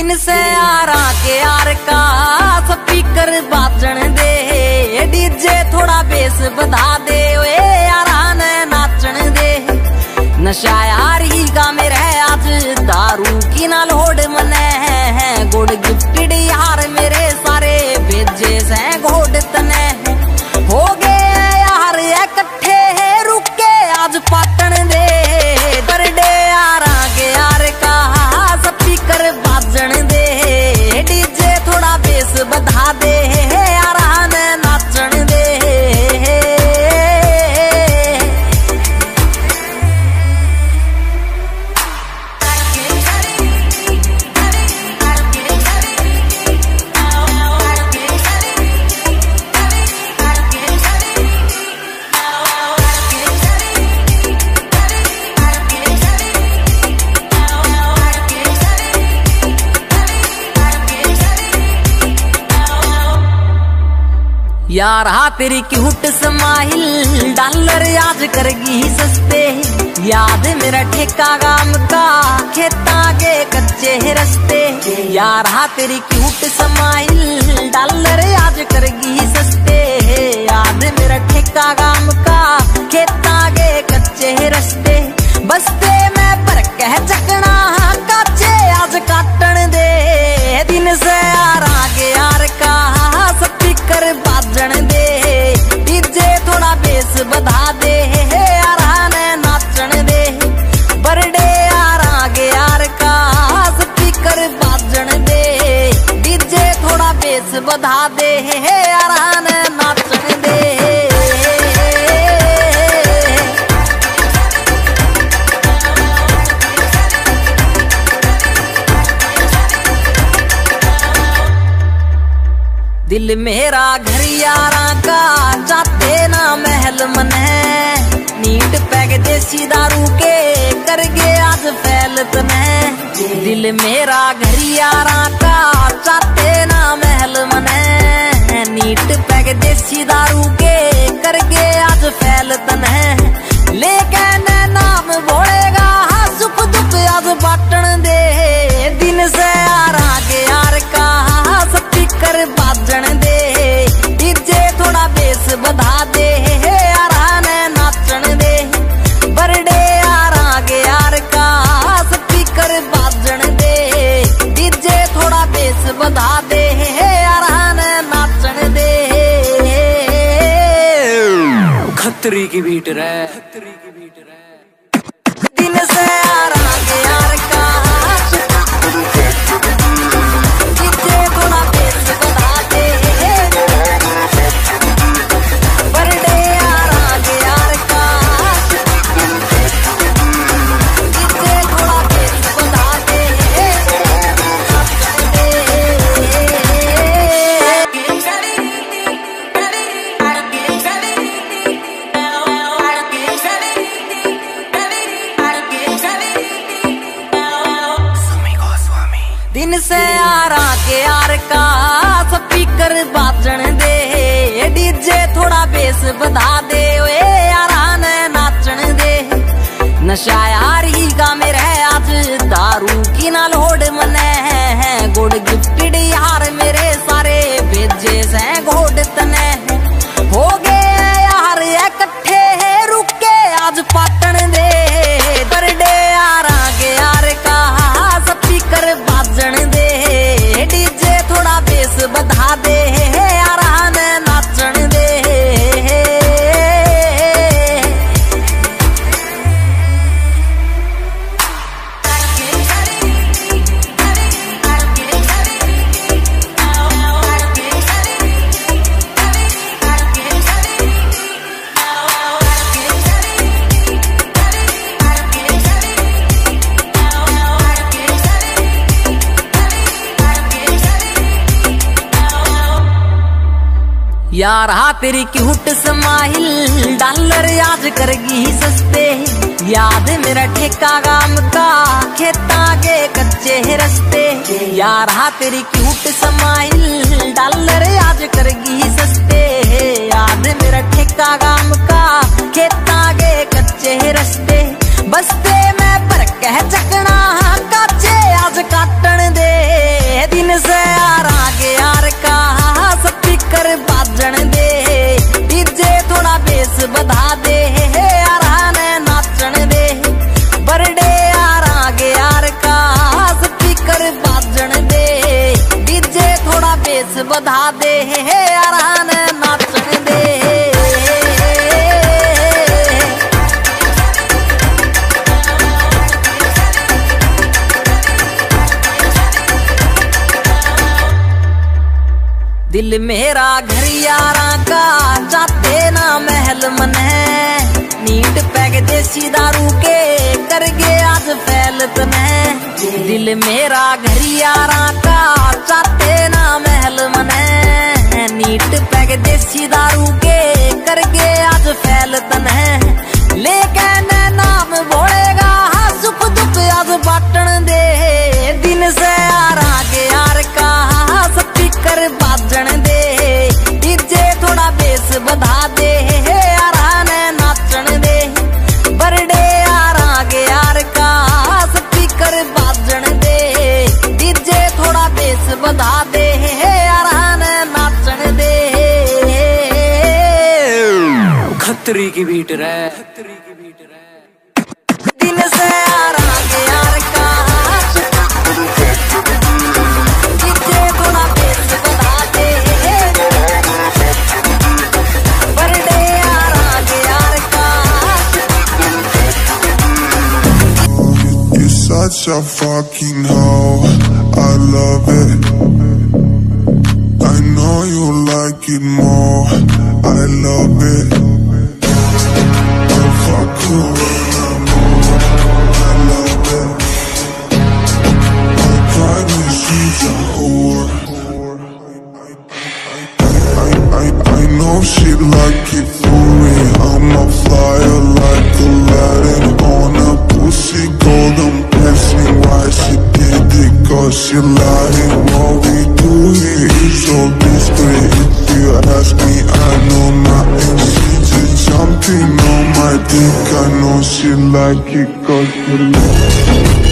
दिन से यारा के यार का स्पीकर बाजन दे, डीजे थोड़ा बेस बधा दे, ओए यारा ने नाचन दे। नशा यार ही का मेरे आज दारू की ना लोड मने है, गुड गिफ्टेड यार मेरे सारे भेजे से घोड़ तने हो गए यार इकट्ठे रुके आज पाटन दे। बर्थडे यारा के यार का स्पीकर बाजन दे, डीजे थोड़ा बेस बधा दे, यारा ने नाचन दे। यार हा तेरी क्यूट स्माइल डॉलर आज करगी सस्ते, याद मेरा ठेका गाम का खेता के कच्चे रस्ते। यार हा तेरी क्यूट स्माइल डॉलर आज करगी सस्ते, याद मेरा ठेका गाम का खेता के कच्चे रस्ते। बस्ते में पर कह चकना काचे आज काटन दे, दिन से यार आगे यार का स्पीकर बाजन दे, डीजे थोड़ा बेस बधा दे, यारा ने नाचन दे। बर्थडे यार आगे यार का स्पीकर बाजन दे, डीजे थोड़ा बेस बधा दे, यारा ने नाचन दे। दिल मेरा घर यारा का जाते ना महल मन है, नीट पैग देसी दारू के करगे आज फैलत में। दिल मेरा घर यारा का जाते ना महल मन है, नीट पैग देसी दारू के करगे आज फैलत है। लेकिन नाम बोलेगा सुख दुख आज बाटन दे, दिन से यारा के यार का स्पीकर बाजन दे, डीजे थोड़ा बेस बधा दे, यारा ने नाचन दे। बर्थडे यार आगे यार का स्पीकर बाजन दे, डीजे थोड़ा बेस बधा दे, यारा ने नाचन दे। खतरी की बीट रे, दिन से यार आगे यार का डीजे थोड़ा बेस बधा दे, बर्थडे यार आगे यार का डीजे थोड़ा बेस बधा दे, दिन से यारा के यार का स्पीकर बाजन दे, डीजे थोड़ा बेस बधा दे, ओए यारा ने नाचन दे। नशा यार ही का मेरे आज दारू की ना लोड मने है, गुड गिफ्टेड यार मेरे सारे भेजे से घोड़ तने हो गए यार इकट्ठे रुके आज पाटन दे। बर्थडे यार आगे यार का स्पीकर बाजन दे, डीजे थोड़ा बेस बधा दे, यारा ने नाचन दे। यार हा तेरी क्यूट स्माइल डॉलर आज करगी सस्ते, याद मेरा ठेका गाम का खेता के कच्चे रस्ते। यार हा तेरी क्यूट स्माइल डॉलर आज करगी सस्ते, याद मेरा ठेका गाम का खेता के कच्चे रस्ते। बस्ते में पर कह चकना काचे आज काटन दे, दिल मेरा घर यारा का चाहते ना महल मन है, नीट पैग देसी दारू के कर गए आज फैलत में। दिल मेरा घर यारा का चाहते ना महल मन है, नीट पैग देसी दारू के कर गए आज फैलत है। लेकिन नाम बोलेगा सुख दुख आज बाटन दे, दिन से यार आगे यार का स्पीकर बाजन दे, डीजे थोड़ा बेस बढ़ा दे यार ने नाचन दे। बर्थडे यार आगे यार का स्पीकर बाजन दे, डीजे थोड़ा बेस बढ़ा दे यार ने नाचन दे। खतरी की बीट रे, दिन से यार आगे यार का डीजे थोड़ा बेस बढ़ा दे, बर्थडे यार आगे यार का। You're such a fucking hoe, I love it. I know you like it more, I love it. I fuck you when I'm over, I love it. I promise she's a whore. I know she like it for me, I'm a flyer like Aladdin on a pussy golden blessing. Why she did it, cause she lying. What we do here is so discreet. If you ask me, I know nothing. She just jumping on my dick, I know she like it cause she like it.